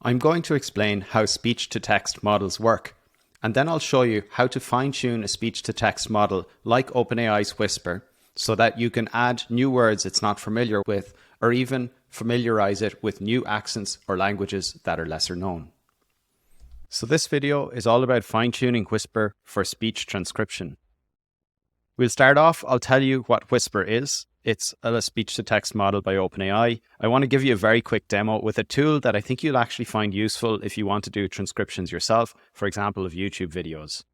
I'm going to explain how speech-to-text models work, and then I'll show you how to fine-tune a speech-to-text model like OpenAI's Whisper so that you can add new words it's not familiar with or even familiarize it with new accents or languages that are lesser known. So this video is all about fine-tuning Whisper for speech transcription. We'll start off, I'll tell you what Whisper is. It's a speech-to-text model by OpenAI. I want to give you a very quick demo with a tool that I think you'll actually find useful if you want to do transcriptions yourself, for example, of YouTube videos.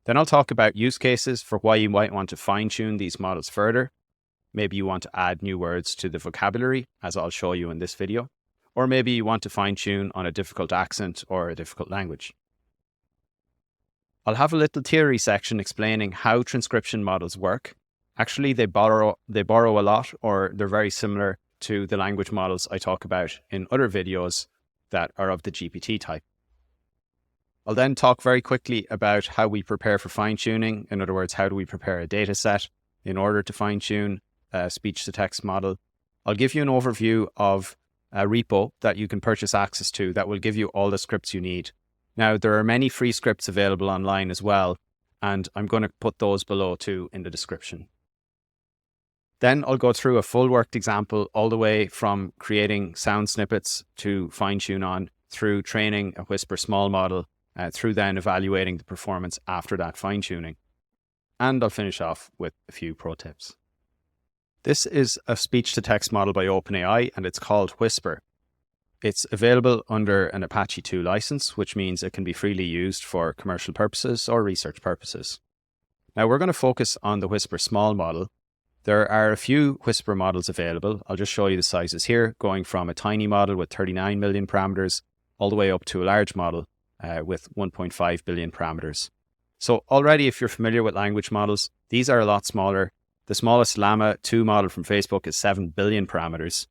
Then I'll talk about use cases for why you might want to fine-tune these models further. Maybe you want to add new words to the vocabulary, as I'll show you in this video. Or maybe you want to fine-tune on a difficult accent or a difficult language. I'll have a little theory section explaining how transcription models work. Actually, they borrow a lot, or they're very similar to the language models I talk about in other videos that are of the GPT type. I'll then talk very quickly about how we prepare for fine-tuning. In other words, how do we prepare a data set in order to fine-tune a speech-to-text model. I'll give you an overview of a repo that you can purchase access to that will give you all the scripts you need. Now, there are many free scripts available online as well, and I'm going to put those below too in the description. Then I'll go through a full worked example all the way from creating sound snippets to fine-tune on, through training a Whisper small model, through then evaluating the performance after that fine-tuning. And I'll finish off with a few pro tips. This is a speech-to-text model by OpenAI, and it's called Whisper. It's available under an Apache 2 license, which means it can be freely used for commercial purposes or research purposes. Now we're going to focus on the Whisper small model. There are a few Whisper models available. I'll just show you the sizes here, going from a tiny model with 39 million parameters all the way up to a large model with 1.5 billion parameters. So already, if you're familiar with language models, these are a lot smaller. The smallest Llama 2 model from Facebook is 7 billion parameters.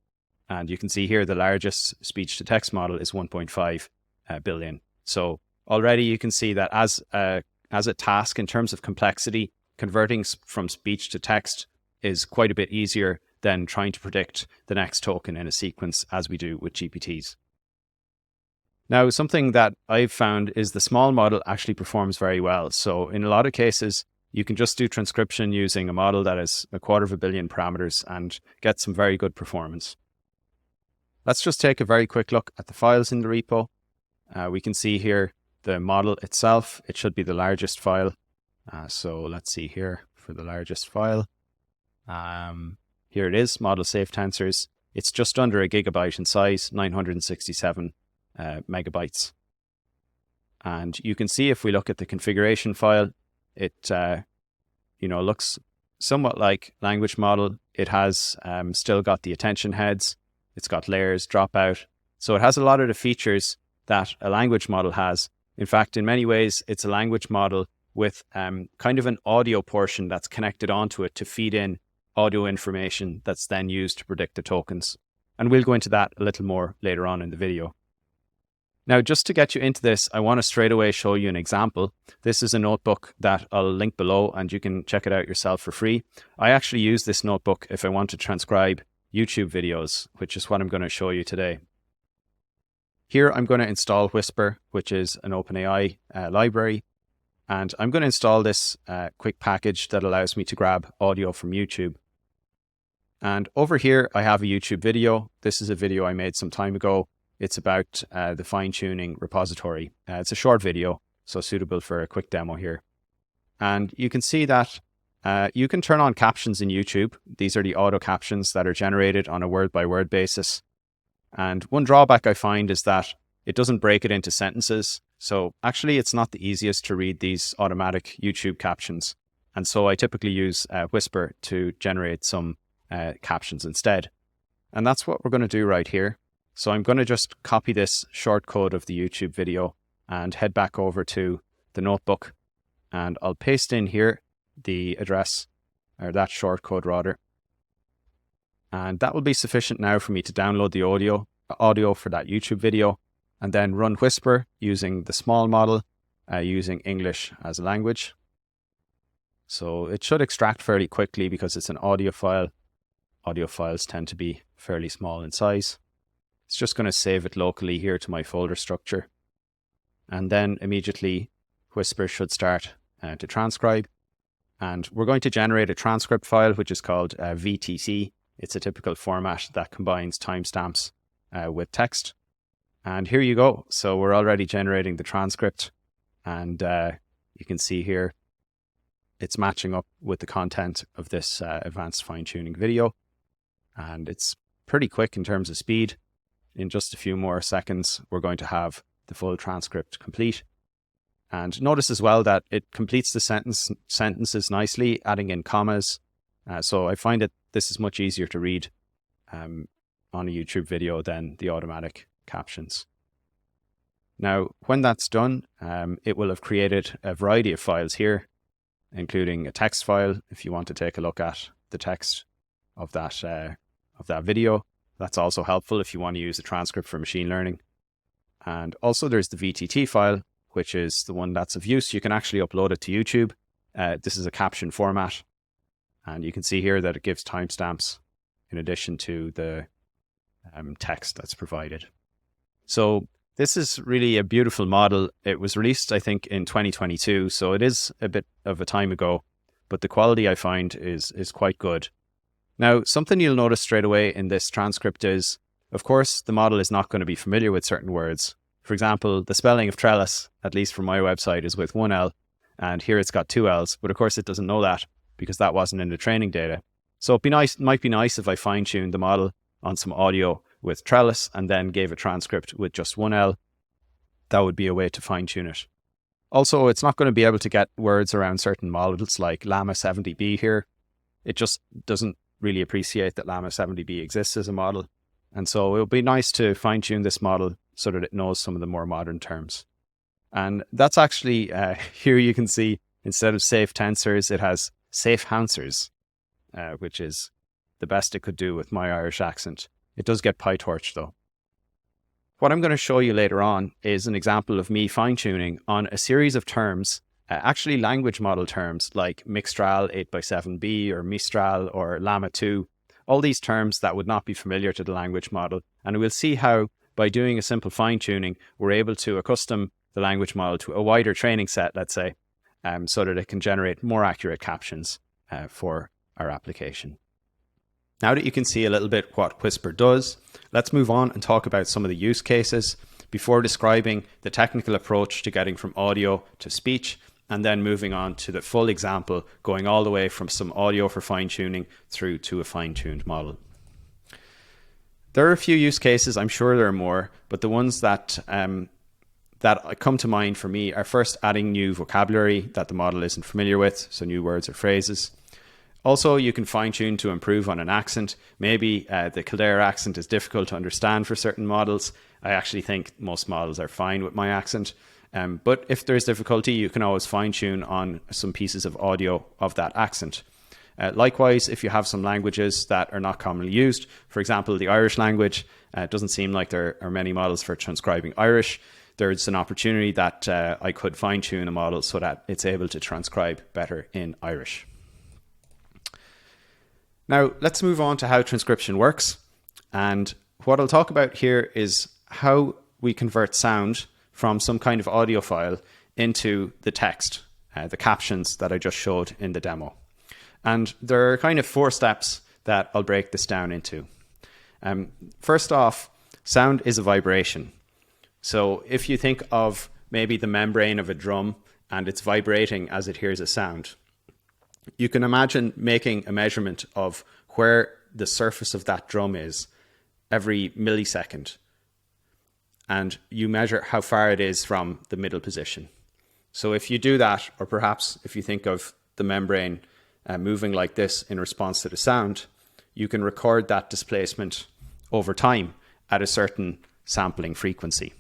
And you can see here the largest speech-to-text model is 1.5 billion. So already you can see that as a task in terms of complexity, converting from speech to text is quite a bit easier than trying to predict the next token in a sequence as we do with GPTs. Now, something that I've found is the small model actually performs very well. So in a lot of cases, you can just do transcription using a model that is 250 million parameters and get some very good performance. Let's just take a very quick look at the files in the repo. We can see here the model itself. It should be the largest file. So let's see here for the largest file. Here it is, model safe tensors. It's just under a gigabyte in size, 967 megabytes. And you can see if we look at the configuration file, it looks somewhat like language model. It has still got the attention heads. It's got layers, dropout. So it has a lot of the features that a language model has. In fact, in many ways, it's a language model with kind of an audio portion that's connected onto it to feed in audio information that's then used to predict the tokens. And we'll go into that a little more later on in the video. Now, just to get you into this, I want to straight away show you an example. This is a notebook that I'll link below, and you can check it out yourself for free. I actually use this notebook if I want to transcribe YouTube videos, which is what I'm going to show you today. Here I'm going to install Whisper, which is an OpenAI library, and I'm going to install this quick package that allows me to grab audio from YouTube. And over here I have a YouTube video. This is a video I made some time ago. It's about the fine-tuning repository. It's a short video, so suitable for a quick demo here. And you can see that you can turn on captions in YouTube. These are the auto captions that are generated on a word-by-word basis. And one drawback I find is that it doesn't break it into sentences. So actually, it's not the easiest to read these automatic YouTube captions. And so I typically use Whisper to generate some captions instead. And that's what we're going to do right here. So I'm going to just copy this short code of the YouTube video and head back over to the notebook. And I'll paste in here the address, or that short code rather. And that will be sufficient now for me to download the audio for that YouTube video and then run Whisper using the small model, using English as a language. So it should extract fairly quickly because it's an audio file. Audio files tend to be fairly small in size. It's just going to save it locally here to my folder structure. And then immediately Whisper should start to transcribe. And we're going to generate a transcript file, which is called VTC. It's a typical format that combines timestamps with text. And here you go. So we're already generating the transcript. And you can see here, it's matching up with the content of this advanced fine-tuning video. And it's pretty quick in terms of speed. In just a few more seconds, we're going to have the full transcript complete. And notice as well that it completes the sentences nicely, adding in commas. So I find that this is much easier to read on a YouTube video than the automatic captions. Now, when that's done, it will have created a variety of files here, including a text file if you want to take a look at the text of that video. That's also helpful if you want to use a transcript for machine learning. And also there's the VTT file, which is the one that's of use. You can actually upload it to YouTube. This is a caption format. And you can see here that it gives timestamps in addition to the text that's provided. So this is really a beautiful model. It was released, I think, in 2022. So it is a bit of a time ago, but the quality I find is quite good. Now, something you'll notice straight away in this transcript is, of course, the model is not going to be familiar with certain words. For example, the spelling of trellis, at least from my website, is with one L, and here it's got two L's. But of course, it doesn't know that because that wasn't in the training data. So it might be nice if I fine-tuned the model on some audio with trellis and then gave a transcript with just one L. That would be a way to fine-tune it. Also, it's not going to be able to get words around certain models like Llama 70B here. It just doesn't really appreciate that Llama 70B exists as a model. And so it would be nice to fine-tune this model so that it knows some of the more modern terms. And that's actually, here you can see, instead of safe tensors, it has safe hounsers, which is the best it could do with my Irish accent. It does get PyTorch though. What I'm going to show you later on is an example of me fine-tuning on a series of terms, actually language model terms like Mixtral 8x7b or Mistral or Llama 2, all these terms that would not be familiar to the language model. And we'll see how by doing a simple fine-tuning, we're able to accustom the language model to a wider training set, let's say, so that it can generate more accurate captions for our application. Now that you can see a little bit what Whisper does, let's move on and talk about some of the use cases before describing the technical approach to getting from audio to speech, and then moving on to the full example, going all the way from some audio for fine-tuning through to a fine-tuned model. There are a few use cases, I'm sure there are more, but the ones that come to mind for me are first adding new vocabulary that the model isn't familiar with, so new words or phrases. Also, you can fine-tune to improve on an accent. Maybe the Kildare accent is difficult to understand for certain models. I actually think most models are fine with my accent. But if there's difficulty, you can always fine-tune on some pieces of audio of that accent. Likewise, if you have some languages that are not commonly used, for example, the Irish language, it doesn't seem like there are many models for transcribing Irish. There's an opportunity that I could fine-tune a model so that it's able to transcribe better in Irish. Now, let's move on to how transcription works. And what I'll talk about here is how we convert sound from some kind of audio file into the text, the captions that I just showed in the demo. And there are kind of 4 steps that I'll break this down into. First off, sound is a vibration. So if you think of maybe the membrane of a drum and it's vibrating as it hears a sound, you can imagine making a measurement of where the surface of that drum is every millisecond. And you measure how far it is from the middle position. So if you do that, or perhaps if you think of the membrane moving like this in response to the sound, you can record that displacement over time at a certain sampling frequency.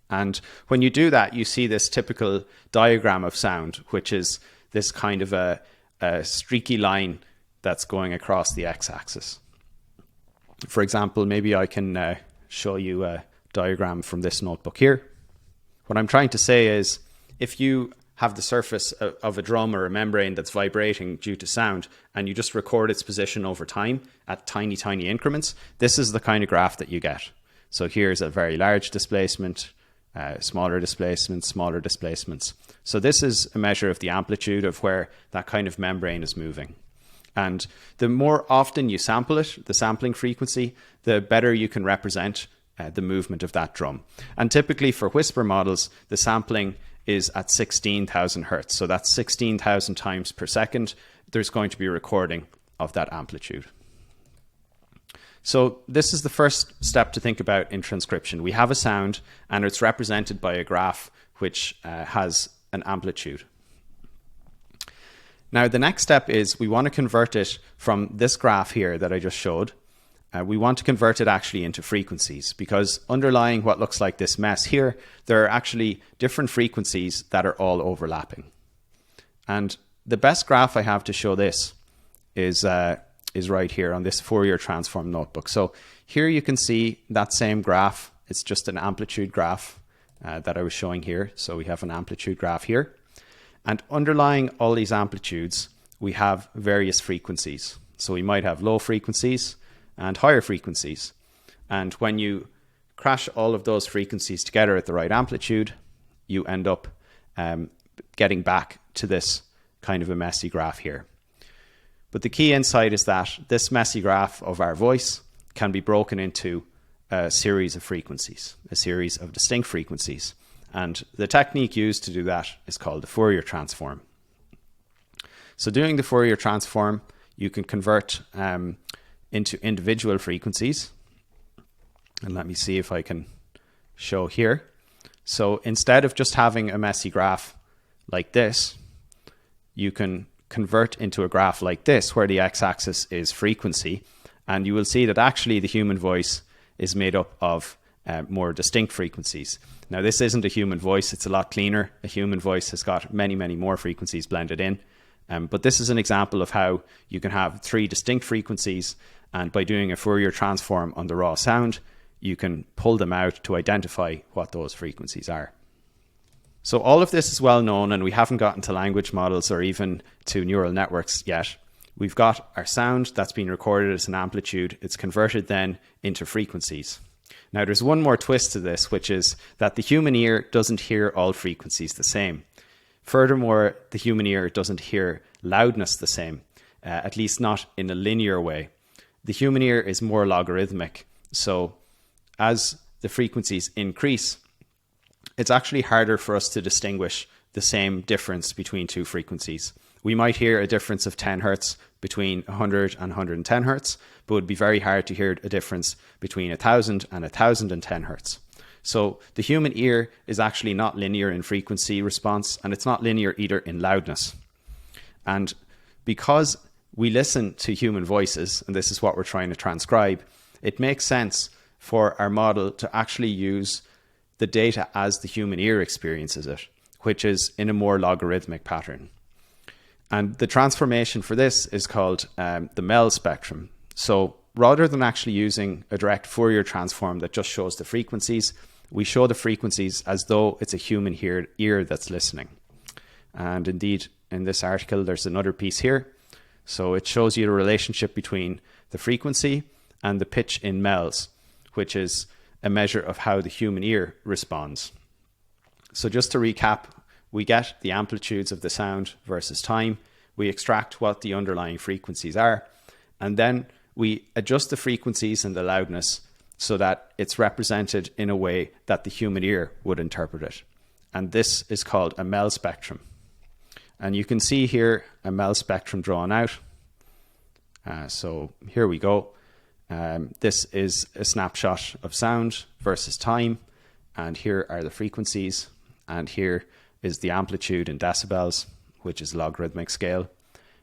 And when you do that, you see this typical diagram of sound, which is this kind of a streaky line that's going across the x-axis. For example, maybe I can show you diagram from this notebook here. What I'm trying to say is if you have the surface of a drum or a membrane that's vibrating due to sound, and you just record its position over time at tiny, tiny increments, this is the kind of graph that you get. So here's a very large displacement, smaller displacements, smaller displacements. So this is a measure of the amplitude of where that kind of membrane is moving. And the more often you sample it, the sampling frequency, the better you can represent the movement of that drum. And typically for whisper models, the sampling is at 16,000 hertz. So that's 16,000 times per second. There's going to be a recording of that amplitude. So this is the first step to think about in transcription. We have a sound and it's represented by a graph which has an amplitude. Now the next step is we want to convert it from this graph here that I just showed. We want to convert it actually into frequencies, because underlying what looks like this mess here, there are actually different frequencies that are all overlapping. And the best graph I have to show this is right here on this Fourier transform notebook. So here you can see that same graph. It's just an amplitude graph that I was showing here. So we have an amplitude graph here. And underlying all these amplitudes, we have various frequencies. So we might have low frequencies and higher frequencies. And when you crash all of those frequencies together at the right amplitude, you end up getting back to this kind of a messy graph here. But the key insight is that this messy graph of our voice can be broken into a series of frequencies, a series of distinct frequencies. And the technique used to do that is called the Fourier transform. So doing the Fourier transform, you can convert into individual frequencies. And let me see if I can show here. So instead of just having a messy graph like this, you can convert into a graph like this where the x-axis is frequency. And you will see that actually the human voice is made up of more distinct frequencies. Now this isn't a human voice, it's a lot cleaner. A human voice has got many, many more frequencies blended in. But this is an example of how you can have 3 distinct frequencies, and by doing a Fourier transform on the raw sound, you can pull them out to identify what those frequencies are. So all of this is well known, and we haven't gotten to language models or even to neural networks yet. We've got our sound that's been recorded as an amplitude. It's converted then into frequencies. Now there's one more twist to this, which is that the human ear doesn't hear all frequencies the same. Furthermore, the human ear doesn't hear loudness the same, at least not in a linear way. The human ear is more logarithmic. So as the frequencies increase, it's actually harder for us to distinguish the same difference between 2 frequencies. We might hear a difference of 10 hertz between 100 and 110 hertz, but it would be very hard to hear a difference between 1000 and 1010 hertz. So the human ear is actually not linear in frequency response, and it's not linear either in loudness. And because we listen to human voices, and this is what we're trying to transcribe, it makes sense for our model to actually use the data as the human ear experiences it, which is in a more logarithmic pattern. And the transformation for this is called the MEL spectrum. So rather than actually using a direct Fourier transform that just shows the frequencies, we show the frequencies as though it's a human ear that's listening. And indeed, in this article, there's another piece here. So it shows you the relationship between the frequency and the pitch in MELs, which is a measure of how the human ear responds. So just to recap, we get the amplitudes of the sound versus time. We extract what the underlying frequencies are, and then we adjust the frequencies and the loudness so that it's represented in a way that the human ear would interpret it. And this is called a MEL spectrum. And you can see here a MEL spectrum drawn out. So here we go. This is a snapshot of sound versus time. And here are the frequencies. And here is the amplitude in decibels, which is logarithmic scale.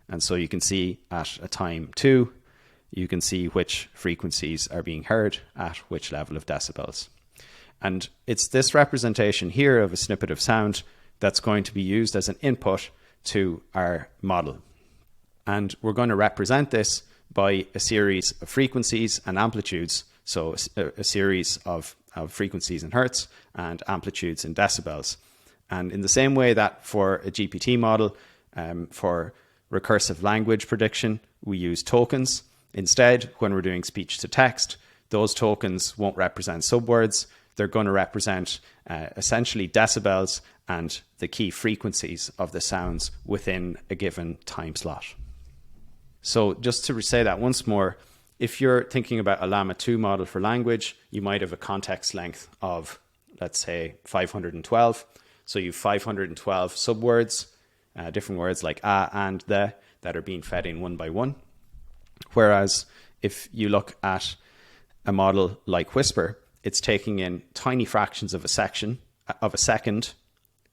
And so you can see at a time 2, you can see which frequencies are being heard at which level of decibels. And it's this representation here of a snippet of sound that's going to be used as an input to our model. And we're going to represent this by a series of frequencies and amplitudes. So a series of frequencies in hertz and amplitudes in decibels. And in the same way that for a GPT model, for recursive language prediction, we use tokens. Instead, when we're doing speech to text, those tokens won't represent subwords. They're going to represent essentially decibels and the key frequencies of the sounds within a given time slot. So just to say that once more, if you're thinking about a Llama 2 model for language, you might have a context length of, let's say, 512. So you have 512 subwords, different words like and the, that are being fed in one by one. Whereas if you look at a model like Whisper, it's taking in tiny fractions of a second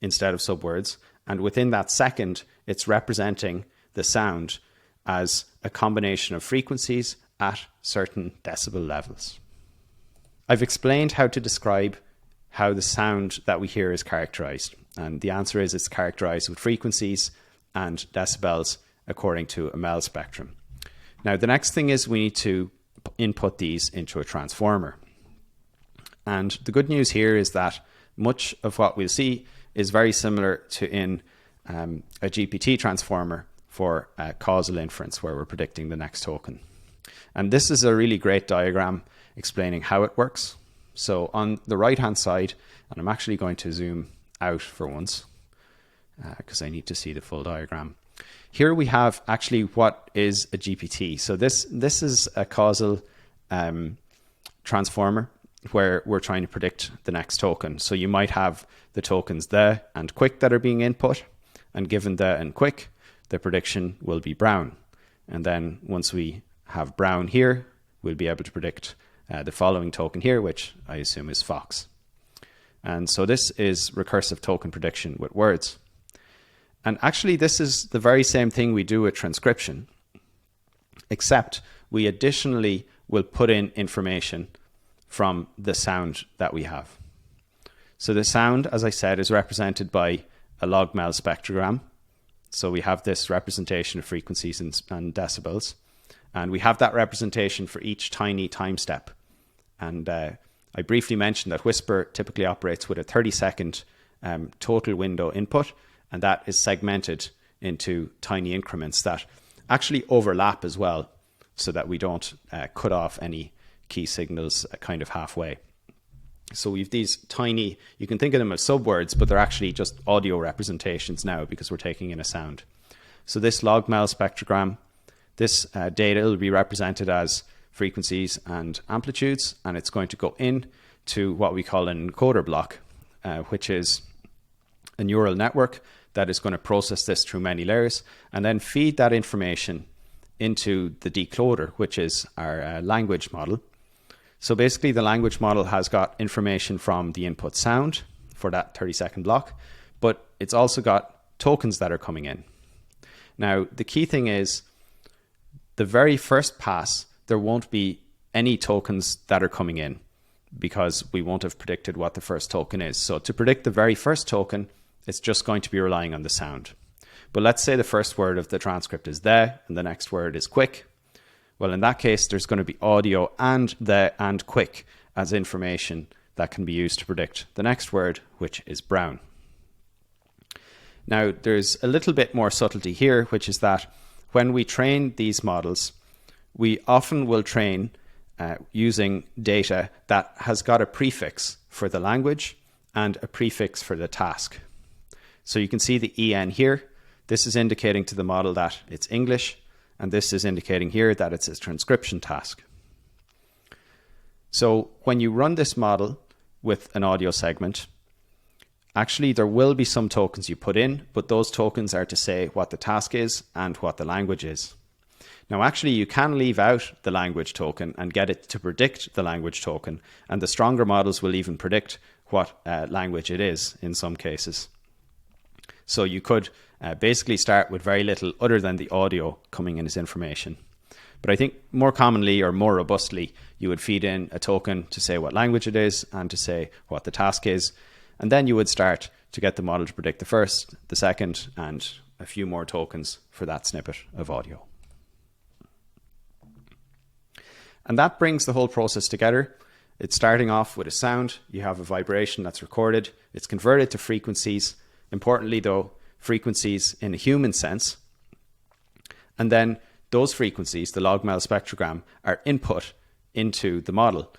instead of subwords. And within that second, it's representing the sound as a combination of frequencies at certain decibel levels. I've explained how to describe how the sound that we hear is characterized. And the answer is it's characterized with frequencies and decibels according to a Mel spectrum. Now, the next thing is we need to input these into a transformer. And the good news here is that much of what we'll see is very similar to in a GPT transformer for causal inference, where we're predicting the next token. And this is a really great diagram explaining how it works. So on the right-hand side, and I'm actually going to zoom out for once because I need to see the full diagram. Here we have actually what is a GPT. So this is a causal transformer where we're trying to predict the next token. So you might have the tokens the and quick that are being input, and given the and quick, the prediction will be brown. And then once we have brown here, we'll be able to predict the following token here, which I assume is fox. And so this is recursive token prediction with words. And actually, this is the very same thing we do with transcription, except we additionally will put in information from the sound that we have. So the sound, as I said, is represented by a log Mel spectrogram. So we have this representation of frequencies and decibels. And we have that representation for each tiny time step. And I briefly mentioned that Whisper typically operates with a 30-second total window input, and that is segmented into tiny increments that actually overlap as well, so that we don't cut off any key signals kind of halfway. So we've these tiny, you can think of them as subwords, but they're actually just audio representations now because we're taking in a sound. So this log Mel spectrogram, this data will be represented as frequencies and amplitudes, and it's going to go in to what we call an encoder block, which is a neural network that is going to process this through many layers and then feed that information into the decoder, which is our language model. So basically the language model has got information from the input sound for that 30-second block, but it's also got tokens that are coming in. Now, the key thing is the very first pass, there won't be any tokens that are coming in because we won't have predicted what the first token is. So to predict the very first token, it's just going to be relying on the sound. But let's say the first word of the transcript is the, and the next word is quick. Well, in that case, there's going to be audio and the and quick as information that can be used to predict the next word, which is brown. Now, there's a little bit more subtlety here, which is that when we train these models, we often will train using data that has got a prefix for the language and a prefix for the task. So you can see the EN here. This is indicating to the model that it's English, and this is indicating here that it's a transcription task. So when you run this model with an audio segment, actually there will be some tokens you put in, but those tokens are to say what the task is and what the language is. Now, actually, you can leave out the language token and get it to predict the language token, and the stronger models will even predict what language it is in some cases. So you could basically start with very little other than the audio coming in as information. But I think more commonly or more robustly, you would feed in a token to say what language it is and to say what the task is. And then you would start to get the model to predict the first, the second, and a few more tokens for that snippet of audio. And that brings the whole process together. It's starting off with a sound. You have a vibration that's recorded. It's converted to frequencies. Importantly though, frequencies in a human sense. And then those frequencies, the log-mel spectrogram, are input into the model.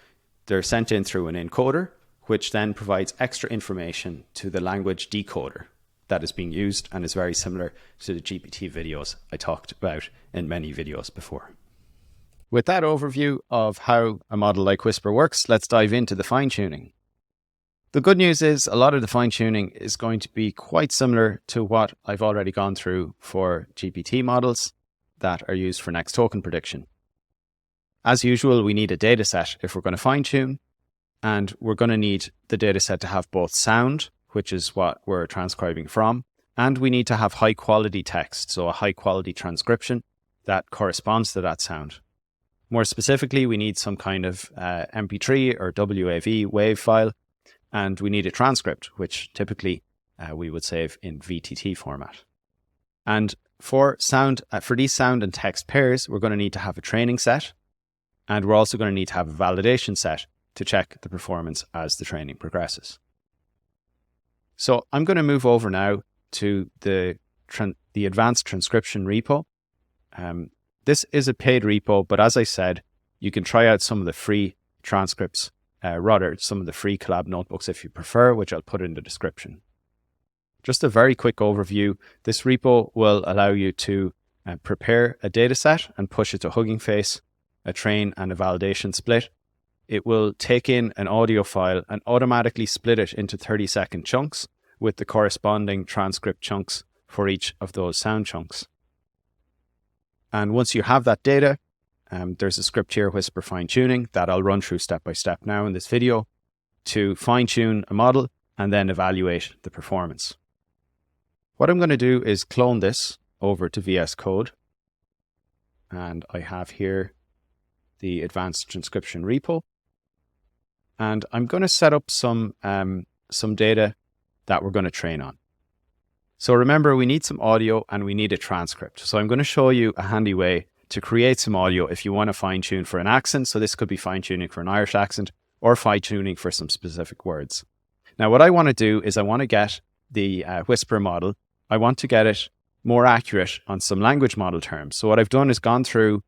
They're sent in through an encoder, which then provides extra information to the language decoder that is being used and is very similar to the GPT videos I talked about in many videos before. With that overview of how a model like Whisper works, let's dive into the fine-tuning. The good news is a lot of the fine-tuning is going to be quite similar to what I've already gone through for GPT models that are used for next token prediction. As usual, we need a data set if we're going to fine-tune, and we're going to need the data set to have both sound, which is what we're transcribing from, and we need to have high quality text, so a high quality transcription that corresponds to that sound. More specifically, we need some kind of MP3 or WAV wave file, and we need a transcript, which typically we would save in VTT format. And for these sound and text pairs, we're going to need to have a training set, and we're also going to need to have a validation set to check the performance as the training progresses. So I'm going to move over now to the advanced transcription repo. This is a paid repo, but as I said, you can try out some of the free transcripts, some of the free collab notebooks if you prefer, which I'll put in the description. Just a very quick overview. This repo will allow you to prepare a data set and push it to Hugging Face, a train and a validation split. It will take in an audio file and automatically split it into 30-second chunks with the corresponding transcript chunks for each of those sound chunks. And once you have that data, there's a script here, Whisper Fine Tuning, that I'll run through step by step now in this video to fine tune a model and then evaluate the performance. What I'm going to do is clone this over to VS Code. And I have here the advanced transcription repo. And I'm going to set up some data that we're going to train on. So remember, we need some audio and we need a transcript. So I'm going to show you a handy way to create some audio if you want to fine tune for an accent. So this could be fine tuning for an Irish accent or fine tuning for some specific words. Now, what I want to do is I want to get the Whisper model. I want to get it more accurate on some language model terms. So what I've done is gone through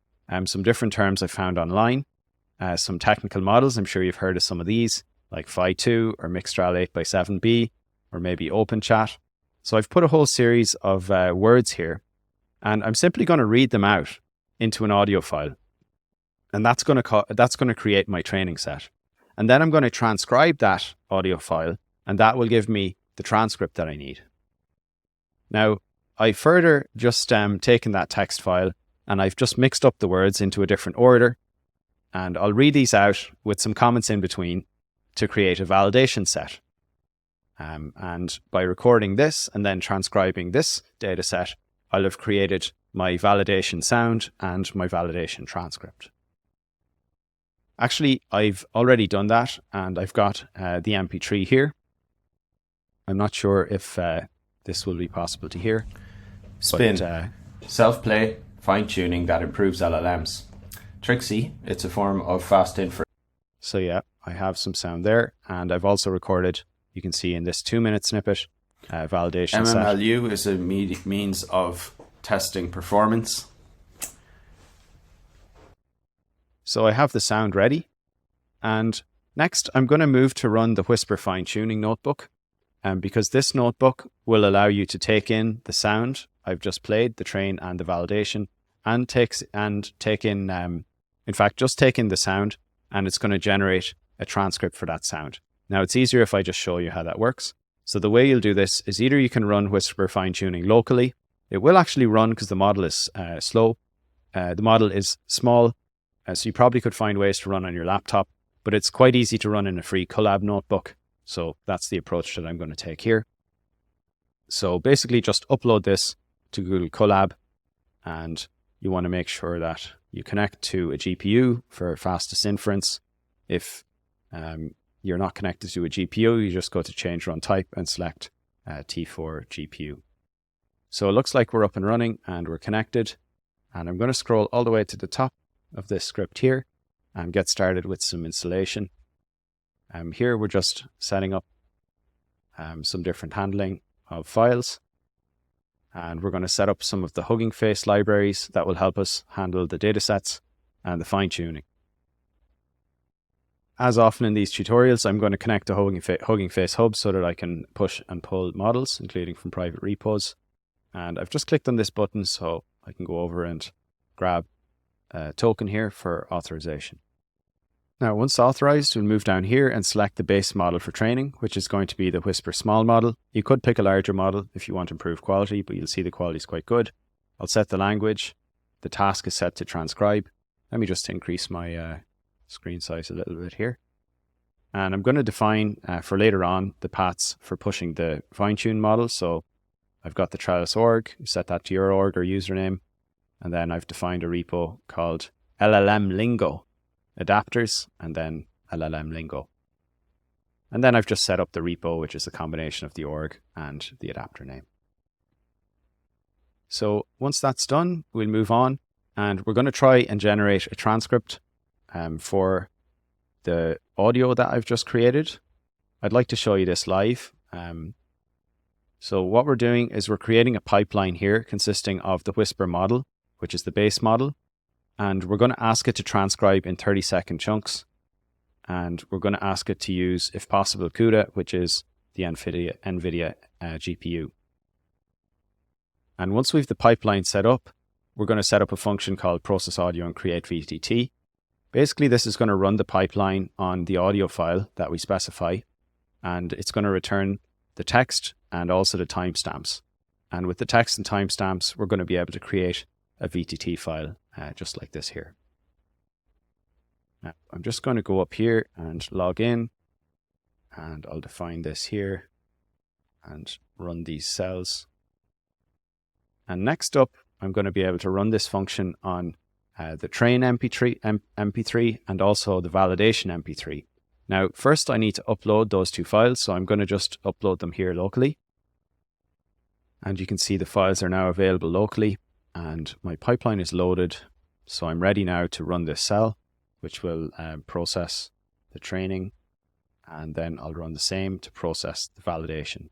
some different terms I found online, some technical models. I'm sure you've heard of some of these, like Phi2 or Mixtral 8x7b, or maybe OpenChat. So I've put a whole series of words here, and I'm simply going to read them out into an audio file. And that's going to create my training set. And then I'm going to transcribe that audio file, and that will give me the transcript that I need. Now, I further just taken that text file, and I've just mixed up the words into a different order. And I'll read these out with some comments in between to create a validation set. And by recording this and then transcribing this data set, I'll have created my validation sound and my validation transcript. Actually, I've already done that, and I've got the MP3 here. I'm not sure if this will be possible to hear. Spin. Self-play, fine-tuning that improves LLMs. Trixie, it's a form of fast inference. So yeah, I have some sound there, and I've also recorded, you can see in this 2-minute snippet, validation set. MMLU is a means of testing performance. So I have the sound ready, and next I'm going to move to run the Whisper Fine Tuning notebook, because this notebook will allow you to take in the sound I've just played, the train and the validation, and take in the sound, and it's going to generate a transcript for that sound. Now, it's easier if I just show you how that works. So the way you'll do this is either you can run Whisper Fine Tuning locally. It will actually run because the model is slow. The model is small, so you probably could find ways to run on your laptop, but it's quite easy to run in a free Colab notebook. So that's the approach that I'm going to take here. So basically just upload this to Google Colab, and you want to make sure that you connect to a GPU for fastest inference. If you're not connected to a GPU, you just go to change run type and select T4 GPU. So it looks like we're up and running and we're connected. And I'm going to scroll all the way to the top of this script here and get started with some installation. Here we're just setting up some different handling. of files. And we're going to set up some of the Hugging Face libraries that will help us handle the datasets and the fine-tuning. As often in these tutorials, I'm going to connect to Hugging Face Hub so that I can push and pull models, including from private repos. And I've just clicked on this button so I can go over and grab a token here for authorization. Now, once authorized, we'll move down here and select the base model for training, which is going to be the Whisper small model. You could pick a larger model if you want to improve quality, but you'll see the quality is quite good. I'll set the language. The task is set to transcribe. Let me just increase my screen size a little bit here. And I'm going to define for later on the paths for pushing the fine-tune model. So I've got the Trelis org. You set that to your org or username. And then I've defined a repo called LLM Lingo adapters, and then LLM Lingo. And then I've just set up the repo, which is a combination of the org and the adapter name. So once that's done, we'll move on, and we're going to try and generate a transcript for the audio that I've just created. I'd like to show you this live. So what we're doing is we're creating a pipeline here consisting of the Whisper model, which is the base model. And we're going to ask it to transcribe in 30-second chunks. And we're going to ask it to use, if possible, CUDA, which is the NVIDIA GPU. And once we've the pipeline set up, we're going to set up a function called process audio and create VTT. Basically, this is going to run the pipeline on the audio file that we specify. And it's going to return the text and also the timestamps. And with the text and timestamps, we're going to be able to create a VTT file just like this here. Now, I'm just going to go up here and log in, and I'll define this here and run these cells. And next up, I'm going to be able to run this function on the train MP3 and also the validation MP3. Now, first I need to upload those two files, so I'm going to just upload them here locally. And you can see the files are now available locally. And my pipeline is loaded, so I'm ready now to run this cell, which will process the training, and then I'll run the same to process the validation.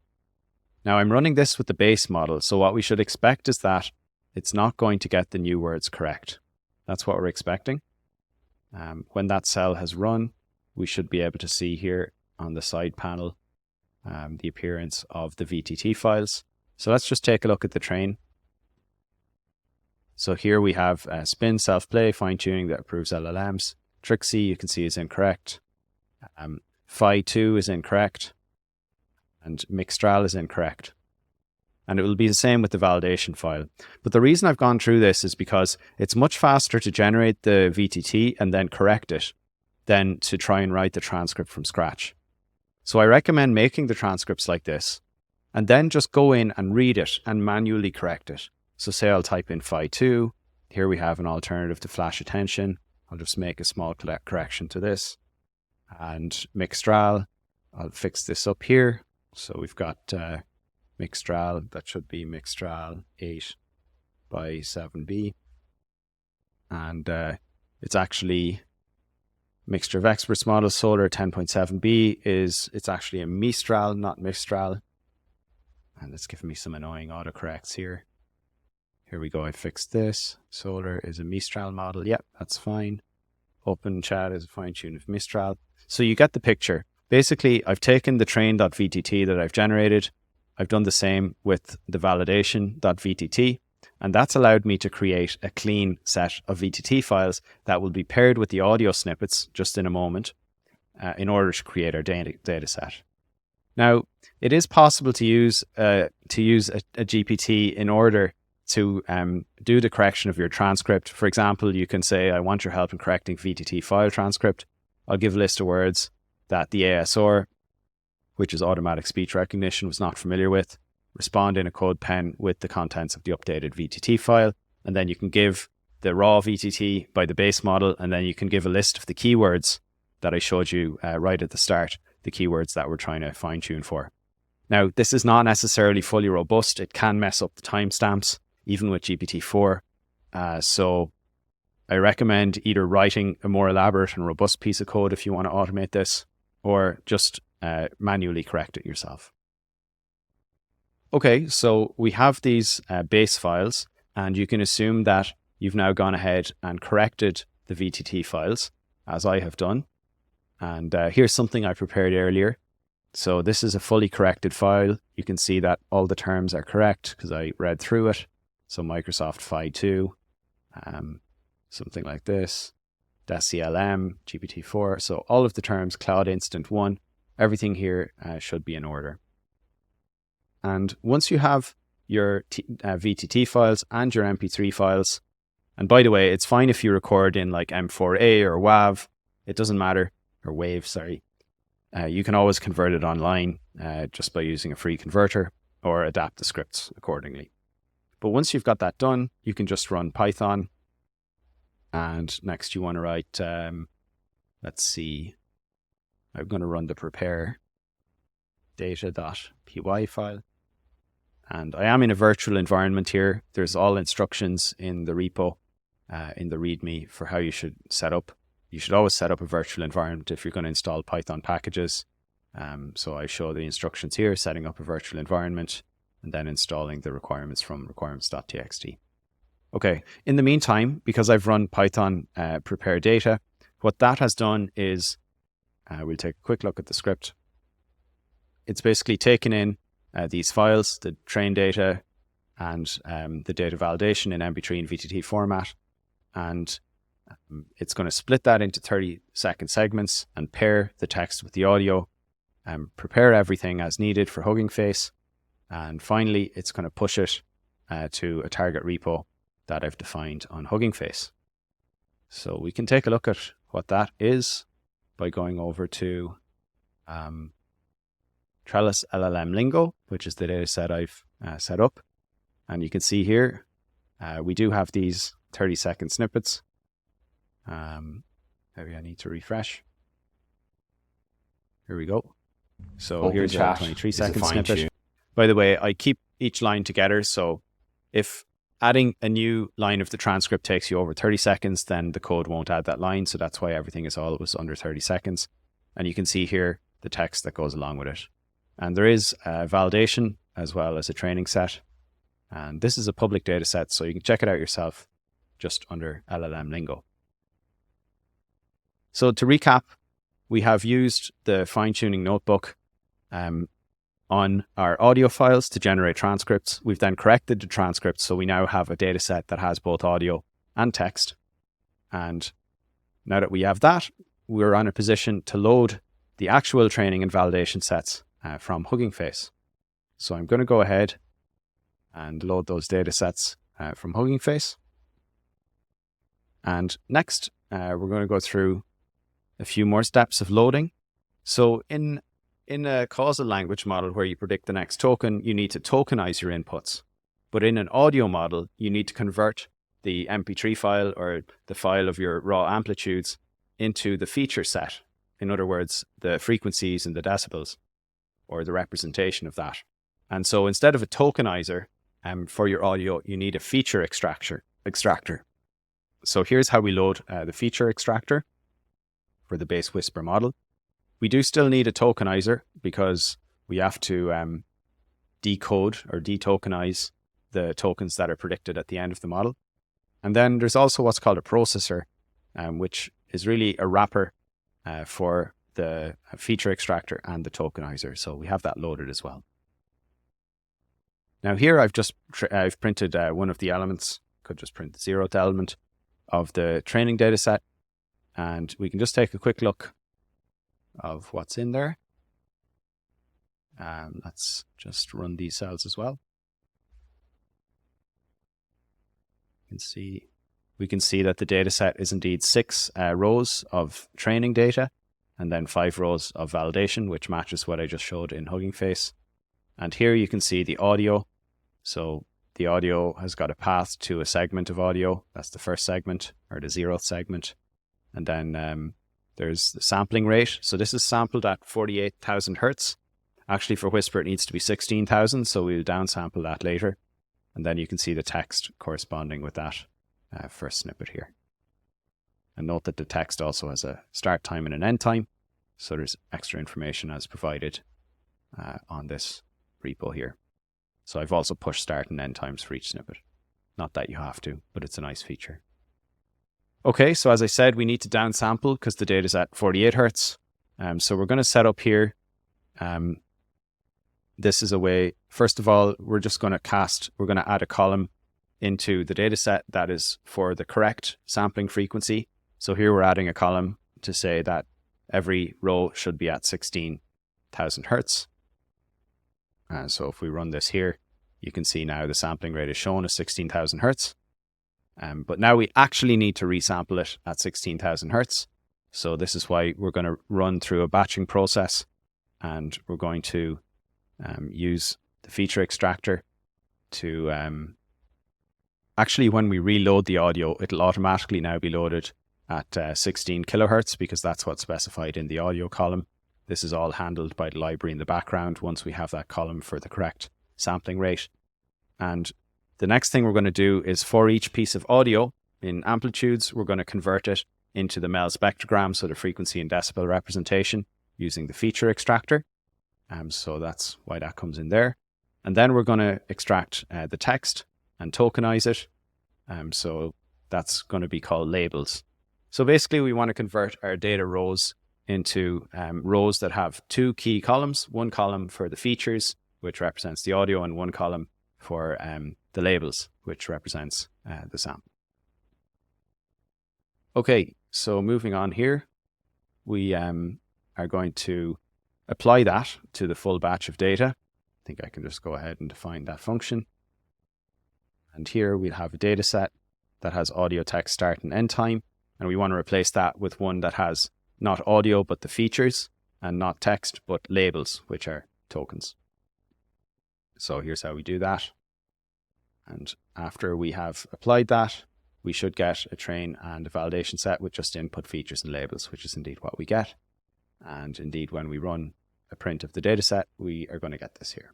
Now I'm running this with the base model, so what we should expect is that it's not going to get the new words correct. That's what we're expecting. When that cell has run, we should be able to see here on the side panel the appearance of the VTT files. So let's just take a look at the train. So here we have spin, self-play, fine-tuning that approves LLMs. Trixie, you can see, is incorrect. Phi2 is incorrect. And Mixtral is incorrect. And it will be the same with the validation file. But the reason I've gone through this is because it's much faster to generate the VTT and then correct it than to try and write the transcript from scratch. So I recommend making the transcripts like this and then just go in and read it and manually correct it. So say I'll type in Phi2. Here we have an alternative to flash attention. I'll just make a small correction to this. And Mixtral, I'll fix this up here. So we've got Mixtral, that should be Mixtral 8 by 7b. And it's actually Mixture of Experts model, Solar 10.7b it's actually a Mistral, not Mistral. And it's giving me some annoying autocorrects here. Here we go, I fixed this. Solar is a Mistral model. Yep, that's fine. Open chat is a fine tune of Mistral. So you get the picture. Basically, I've taken the train.vtt that I've generated. I've done the same with the validation.vtt. And that's allowed me to create a clean set of VTT files that will be paired with the audio snippets just in a moment in order to create our data set. Now, it is possible to use a GPT in order to do the correction of your transcript. For example, you can say, I want your help in correcting VTT file transcript. I'll give a list of words that the ASR, which is automatic speech recognition, was not familiar with. Respond in a code pen with the contents of the updated VTT file. And then you can give the raw VTT by the base model. And then you can give a list of the keywords that I showed you right at the start, the keywords that we're trying to fine tune for. Now, this is not necessarily fully robust. It can mess up the timestamps, even with GPT-4. So I recommend either writing a more elaborate and robust piece of code if you want to automate this, or just manually correct it yourself. Okay, so we have these base files, and you can assume that you've now gone ahead and corrected the VTT files, as I have done. And here's something I prepared earlier. So this is a fully corrected file. You can see that all the terms are correct because I read through it. So Microsoft Phi 2, something like this, DESCLM, GPT-4. So all of the terms, Cloud Instant 1, everything here should be in order. And once you have your VTT files and your MP3 files, and by the way, it's fine if you record in like M4A or WAV, it doesn't matter, or WAV, sorry. You can always convert it online just by using a free converter or adapt the scripts accordingly. But once you've got that done, you can just run Python. And next you want to write, let's see, I'm going to run the prepare data.py file. And I am in a virtual environment here. There's all instructions in the repo, in the README for how you should set up. You should always set up a virtual environment if you're going to install Python packages. So I show the instructions here, setting up a virtual environment and then installing the requirements from requirements.txt. Okay, in the meantime, because I've run Python prepare data, what that has done is, we'll take a quick look at the script. It's basically taken in these files, the train data and the data validation in MP3 and VTT format. And it's going to split that into 30-second segments and pair the text with the audio and prepare everything as needed for Hugging Face. And finally, it's going to push it to a target repo that I've defined on Hugging Face. So we can take a look at what that is by going over to Trelis LLM Lingo, which is the data set I've set up. And you can see here, we do have these 30-second snippets. Maybe I need to refresh. Here we go. So Open here's a chat 23-second snippet. tune. By the way, I keep each line together. So if adding a new line of the transcript takes you over 30 seconds, then the code won't add that line. So that's why everything is always under 30 seconds. And you can see here the text that goes along with it. And there is a validation as well as a training set. And this is a public data set, so you can check it out yourself just under LLM Lingo. So to recap, we have used the fine-tuning notebook on our audio files to generate transcripts. We've then corrected the transcripts, so we now have a data set that has both audio and text. And now that we have that, we're on a position to load the actual training and validation sets from Hugging Face. So I'm going to go ahead and load those data sets from Hugging Face. And next, we're going to go through a few more steps of loading. So in a causal language model where you predict the next token, you need to tokenize your inputs. But in an audio model, you need to convert the MP3 file or the file of your raw amplitudes into the feature set. In other words, the frequencies and the decibels, or the representation of that. And so instead of a tokenizer for your audio, you need a feature extractor. So here's how we load the feature extractor for the base Whisper model. We do still need a tokenizer because we have to decode or detokenize the tokens that are predicted at the end of the model. And then there's also what's called a processor, which is really a wrapper for the feature extractor and the tokenizer. So we have that loaded as well. Now here I've printed one of the elements, could just print the 0th element of the training data set. And we can just take a quick look of what's in there. Let's just run these cells as well. We can see that the data set is indeed 6 rows of training data and then 5 rows of validation, which matches what I just showed in Hugging Face. And here you can see the audio. So the audio has got a path to a segment of audio. That's the first segment, or the 0th segment. And then there's the sampling rate. So this is sampled at 48,000 hertz. Actually, for Whisper, it needs to be 16,000. So we'll downsample that later. And then you can see the text corresponding with that first snippet here. And note that the text also has a start time and an end time. So there's extra information as provided on this repo here. So I've also pushed start and end times for each snippet. Not that you have to, but it's a nice feature. Okay, so as I said, we need to downsample because the data is at 48 Hertz. So we're going to set up here. This is a way, first of all, we're going to add a column into the data set that is for the correct sampling frequency. So here we're adding a column to say that every row should be at 16,000 Hertz. So if we run this here, you can see now the sampling rate is shown as 16,000 Hertz. But now we actually need to resample it at 16,000 Hertz. So this is why we're going to run through a batching process, and we're going to use the feature extractor to actually, when we reload the audio, it'll automatically now be loaded at 16 kilohertz because that's what's specified in the audio column. This is all handled by the library in the background once we have that column for the correct sampling rate. And the next thing we're going to do is for each piece of audio in amplitudes, we're going to convert it into the MEL spectrogram, so the frequency and decibel representation using the feature extractor. So that's why that comes in there. And then we're going to extract the text and tokenize it. So that's going to be called labels. So basically we want to convert our data rows into rows that have two key columns, one column for the features, which represents the audio, and one column for the labels, which represents the sample. Okay, so moving on here, we are going to apply that to the full batch of data. I think I can just go ahead and define that function. And here we'll have a data set that has audio, text, start and end time. And we want to replace that with one that has not audio, but the features, and not text, but labels, which are tokens. So here's how we do that. And after we have applied that, we should get a train and a validation set with just input features and labels, which is indeed what we get. And indeed, when we run a print of the data set, we are going to get this here.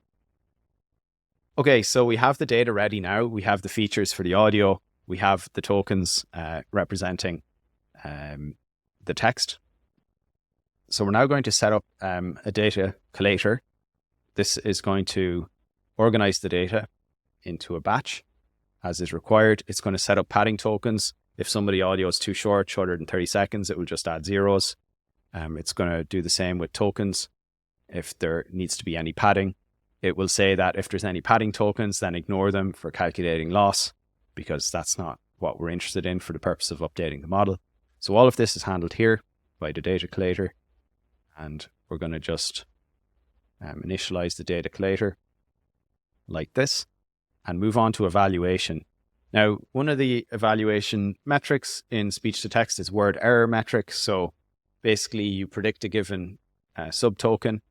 Okay, so we have the data ready now. We have the features for the audio. We have the tokens representing the text. So we're now going to set up a data collator. This is going to organize the data into a batch as is required. It's going to set up padding tokens. If somebody audio is too short, shorter than 30 seconds, it will just add zeros. It's going to do the same with tokens. If there needs to be any padding, it will say that if there's any padding tokens, then ignore them for calculating loss, because that's not what we're interested in for the purpose of updating the model. So all of this is handled here by the data collator. And we're going to just initialize the data collator like this and move on to evaluation. Now, one of the evaluation metrics in speech to text is word error metric. So basically you predict a given subtoken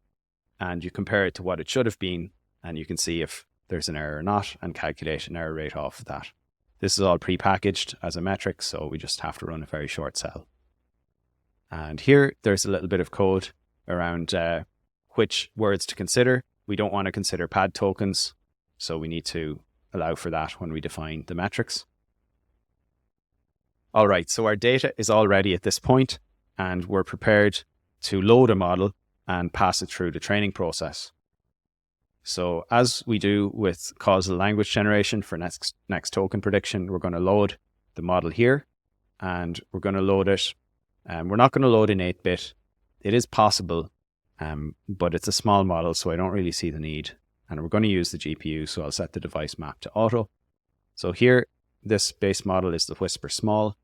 and you compare it to what it should have been, and you can see if there's an error or not and calculate an error rate off of that. This is all pre-packaged as a metric, so we just have to run a very short cell. And here there's a little bit of code around which words to consider. We don't want to consider pad tokens, so we need to allow for that when we define the metrics. All right, so our data is all ready at this point, and we're prepared to load a model and pass it through the training process. So as we do with causal language generation for next token prediction, we're going to load the model here, and we're going to load it. We're not going to load in 8-bit. It is possible, but it's a small model, so I don't really see the need. And we're going to use the GPU, so I'll set the device map to auto. So here, this base model is the Whisper Small.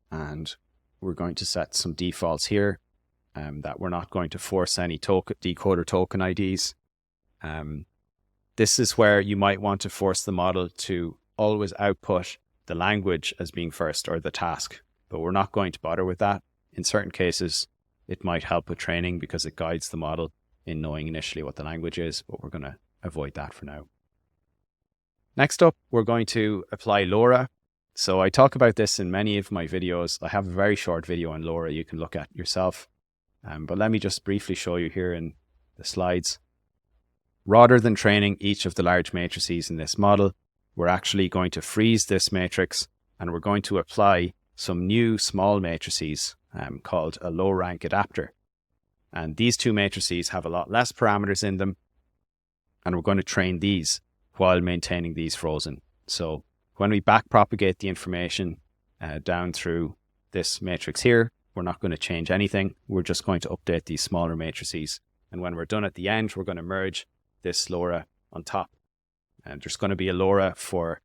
And we're going to set some defaults here, that we're not going to force any decoder token IDs. This is where you might want to force the model to always output the language as being first, or the task, but we're not going to bother with that. In certain cases, it might help with training because it guides the model in knowing initially what the language is, but we're going to avoid that for now. Next up, we're going to apply LoRA. So I talk about this in many of my videos. I have a very short video on LoRA you can look at yourself. But let me just briefly show you here in the slides. Rather than training each of the large matrices in this model, we're actually going to freeze this matrix, and we're going to apply some new small matrices called a low rank adapter. And these two matrices have a lot less parameters in them. And we're going to train these while maintaining these frozen. So when we backpropagate the information down through this matrix here, we're not going to change anything. We're just going to update these smaller matrices. And when we're done at the end, we're going to merge this LoRA on top. And there's going to be a LoRA for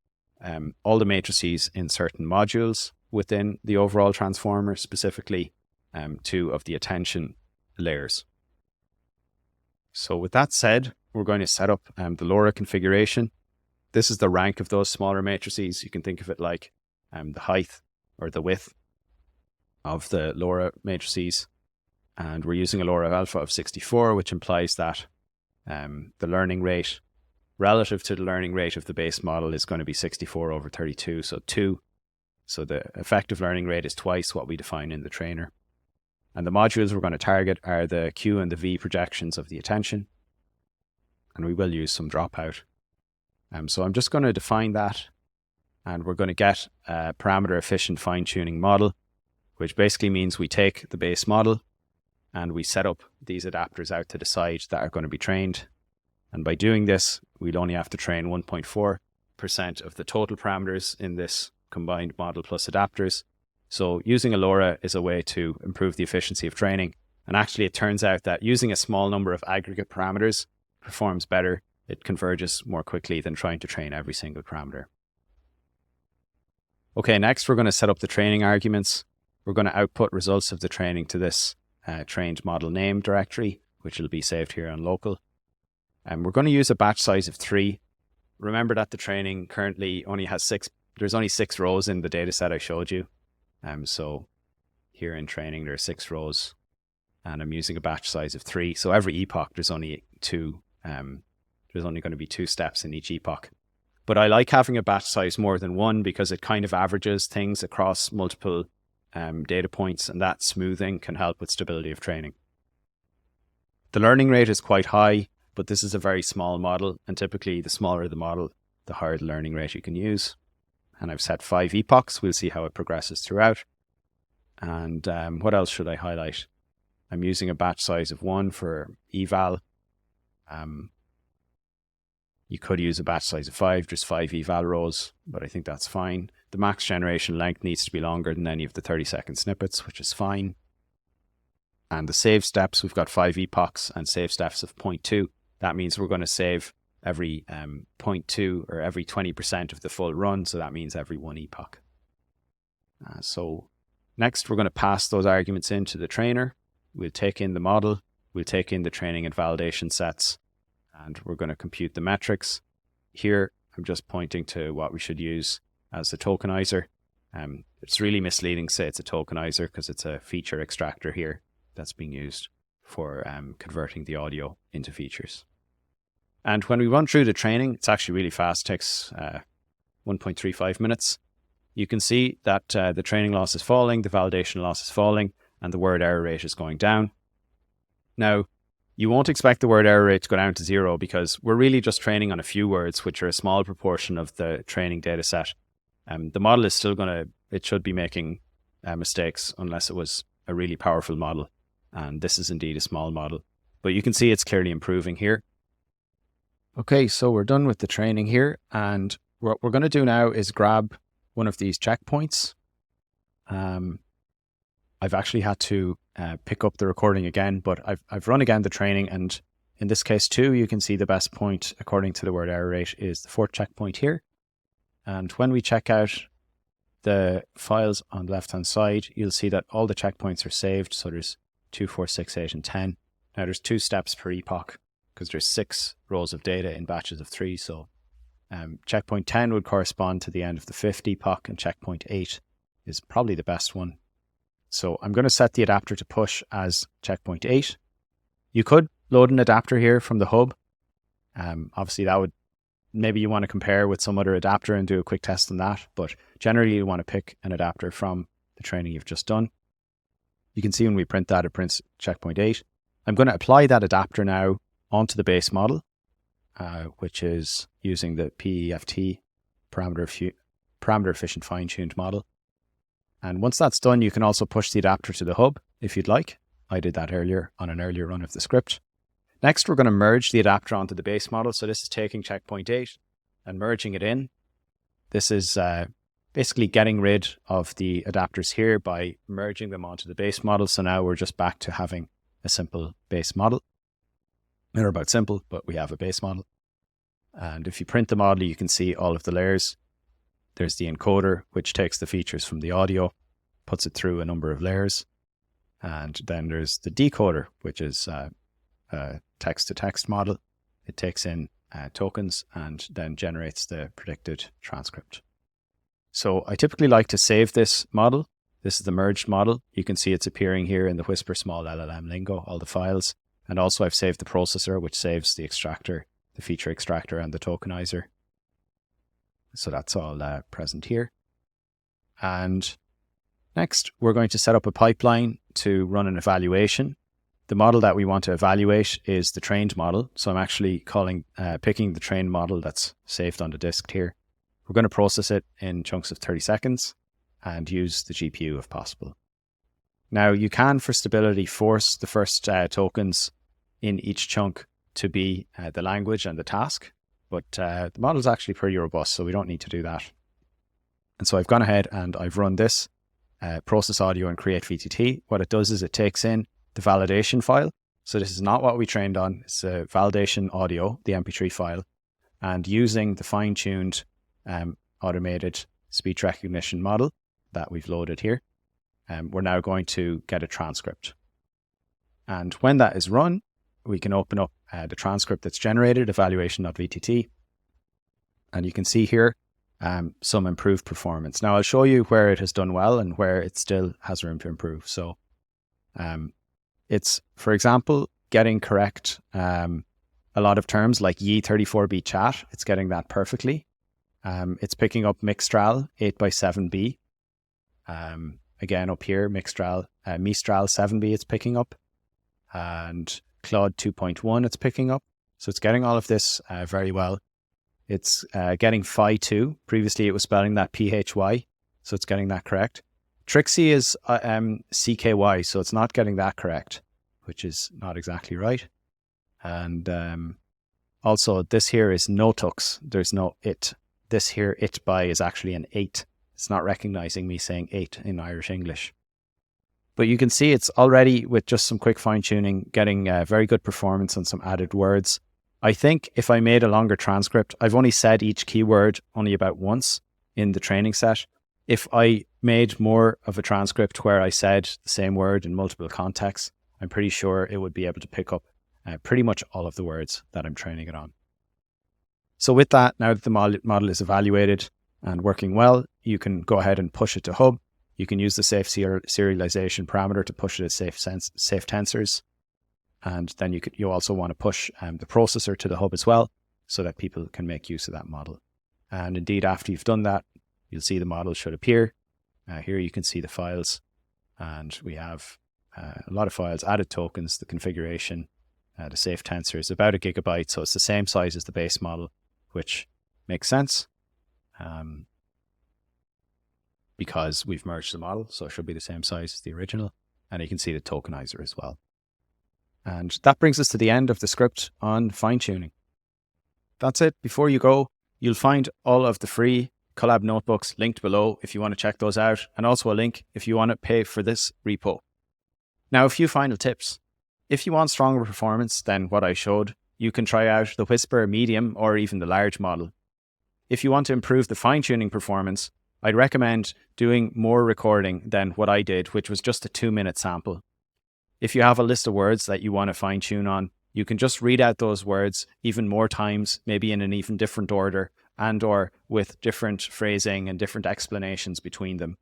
all the matrices in certain modules within the overall transformer, specifically two of the attention layers. So with that said, we're going to set up the LoRA configuration. This is the rank of those smaller matrices. You can think of it like the height or the width of the LoRA matrices. And we're using a LoRA alpha of 64, which implies that the learning rate relative to the learning rate of the base model is going to be 64 over 32, so 2. So the effective learning rate is twice what we define in the trainer. And the modules we're going to target are the Q and the V projections of the attention. And we will use some dropout. So I'm just going to define that. And we're going to get a parameter efficient fine-tuning model, which basically means we take the base model and we set up these adapters out to the side that are going to be trained. And by doing this, we'd only have to train 1.4% of the total parameters in this combined model plus adapters. So using a LoRA is a way to improve the efficiency of training. And actually, it turns out that using a small number of aggregate parameters performs better. It converges more quickly than trying to train every single parameter. Okay, next we're going to set up the training arguments. We're going to output results of the training to this trained model name directory, which will be saved here on local. And we're going to use a batch size of 3. Remember that the training currently only has 6. There's only 6 rows in the data set I showed you. So here in training, there are 6 rows, and I'm using a batch size of 3. So every epoch, there's only 2. There's only going to be 2 steps in each epoch. But I like having a batch size more than 1 because it kind of averages things across multiple data points, and that smoothing can help with stability of training. The learning rate is quite high, but this is a very small model, and typically the smaller the model, the higher the learning rate you can use. And I've set 5 epochs. We'll see how it progresses throughout. And what else should I highlight? I'm using a batch size of 1 for eval. You could use a batch size of 5, just 5 eval rows, but I think that's fine. The max generation length needs to be longer than any of the 30-second snippets, which is fine. And the save steps, we've got 5 epochs and save steps of 0.2. That means we're going to save every 0.2 or every 20% of the full run. So that means every 1 epoch. So next, we're going to pass those arguments into the trainer. We'll take in the model. We'll take in the training and validation sets. And we're going to compute the metrics. Here, I'm just pointing to what we should use as a tokenizer. It's really misleading to say it's a tokenizer because it's a feature extractor here that's being used for converting the audio into features. And when we run through the training, it's actually really fast. It takes 1.35 minutes. You can see that the training loss is falling, the validation loss is falling, and the word error rate is going down. Now, you won't expect the word error rate to go down to 0 because we're really just training on a few words, which are a small proportion of the training data set. The model is still it should be making mistakes unless it was a really powerful model. And this is indeed a small model. But you can see it's clearly improving here. Okay, so we're done with the training here. And what we're going to do now is grab one of these checkpoints. I've actually had to pick up the recording again, but I've run again the training. And in this case too, you can see the best point according to the word error rate is the 4th checkpoint here. And when we check out the files on the left-hand side, you'll see that all the checkpoints are saved. So there's 2, 4, 6, 8, and 10. Now there's 2 steps per epoch because there's 6 rows of data in batches of 3. So checkpoint 10 would correspond to the end of the 5th epoch, and checkpoint 8 is probably the best one. So I'm going to set the adapter to push as checkpoint 8. You could load an adapter here from the hub. Obviously that would, maybe you want to compare with some other adapter and do a quick test on that, but generally you want to pick an adapter from the training you've just done. You can see when we print that, it prints checkpoint 8. I'm going to apply that adapter now onto the base model, which is using the PEFT parameter efficient fine-tuned model. And once that's done, you can also push the adapter to the hub if you'd like. I did that earlier on an earlier run of the script. Next, we're going to merge the adapter onto the base model. So this is taking checkpoint 8 and merging it in. This is basically getting rid of the adapters here by merging them onto the base model. So now we're just back to having a simple base model. They're about simple, but we have a base model. And if you print the model, you can see all of the layers. There's the encoder, which takes the features from the audio, puts it through a number of layers. And then there's the decoder, which is a text-to-text model. It takes in tokens and then generates the predicted transcript. So I typically like to save this model. This is the merged model. You can see it's appearing here in the Whisper small LLM lingo, all the files. And also I've saved the processor, which saves the extractor, the feature extractor, and the tokenizer. So that's all present here. And next, we're going to set up a pipeline to run an evaluation. The model that we want to evaluate is the trained model. So I'm actually picking the trained model that's saved on the disk here. We're going to process it in chunks of 30 seconds and use the GPU if possible. Now, you can, for stability, force the first tokens in each chunk to be the language and the task, but the model is actually pretty robust, so we don't need to do that. And so I've gone ahead and I've run this process audio and create VTT. What it does is it takes in the validation file. So this is not what we trained on. It's a validation audio, the MP3 file, and using the fine-tuned automated speech recognition model that we've loaded here, we're now going to get a transcript. And when that is run, we can open up the transcript that's generated, evaluation.vtt, and you can see here some improved performance. Now I'll show you where it has done well and where it still has room to improve. So it's, for example, getting correct a lot of terms like ye34b chat. It's getting that perfectly. It's picking up Mixtral 8x7b. Again, up here, Mistral 7b it's picking up. And Claude 2.1 it's picking up. So it's getting all of this very well. It's getting phi2. Previously, it was spelling that PHY. So it's getting that correct. Trixie is CKY. So it's not getting that correct, which is not exactly right. And also, this here is no tux. There's no it. This here, it by, is actually an 8. It's not recognizing me saying 8 in Irish English. But you can see it's already, with just some quick fine-tuning, getting very good performance on some added words. I think if I made a longer transcript, I've only said each keyword only about once in the training set. If I made more of a transcript where I said the same word in multiple contexts, I'm pretty sure it would be able to pick up pretty much all of the words that I'm training it on. So with that, now that the model is evaluated and working well, you can go ahead and push it to hub. You can use the safe serialization parameter to push it as safe tensors. And then you also want to push the processor to the hub as well, so that people can make use of that model. And indeed, after you've done that, you'll see the model should appear. Here you can see the files, and we have a lot of files, added tokens, the configuration, the safe tensor is about 1 gigabyte, so it's the same size as the base model, which makes sense because we've merged the model, so it should be the same size as the original. And you can see the tokenizer as well. And that brings us to the end of the script on fine-tuning. That's it. Before you go, you'll find all of the free Collab notebooks linked below if you want to check those out, and also a link if you want to pay for this repo. Now, a few final tips. If you want stronger performance than what I showed, you can try out the Whisper Medium or even the large model. If you want to improve the fine-tuning performance, I'd recommend doing more recording than what I did, which was just a 2-minute sample. If you have a list of words that you want to fine-tune on, you can just read out those words even more times, maybe in an even different order, and or with different phrasing and different explanations between them.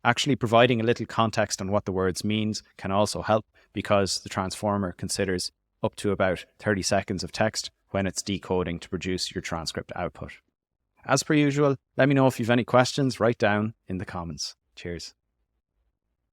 Actually providing a little context on what the words means can also help, because the transformer considers up to about 30 seconds of text when it's decoding to produce your transcript output. As per usual, let me know if you've any questions, write down in the comments. Cheers.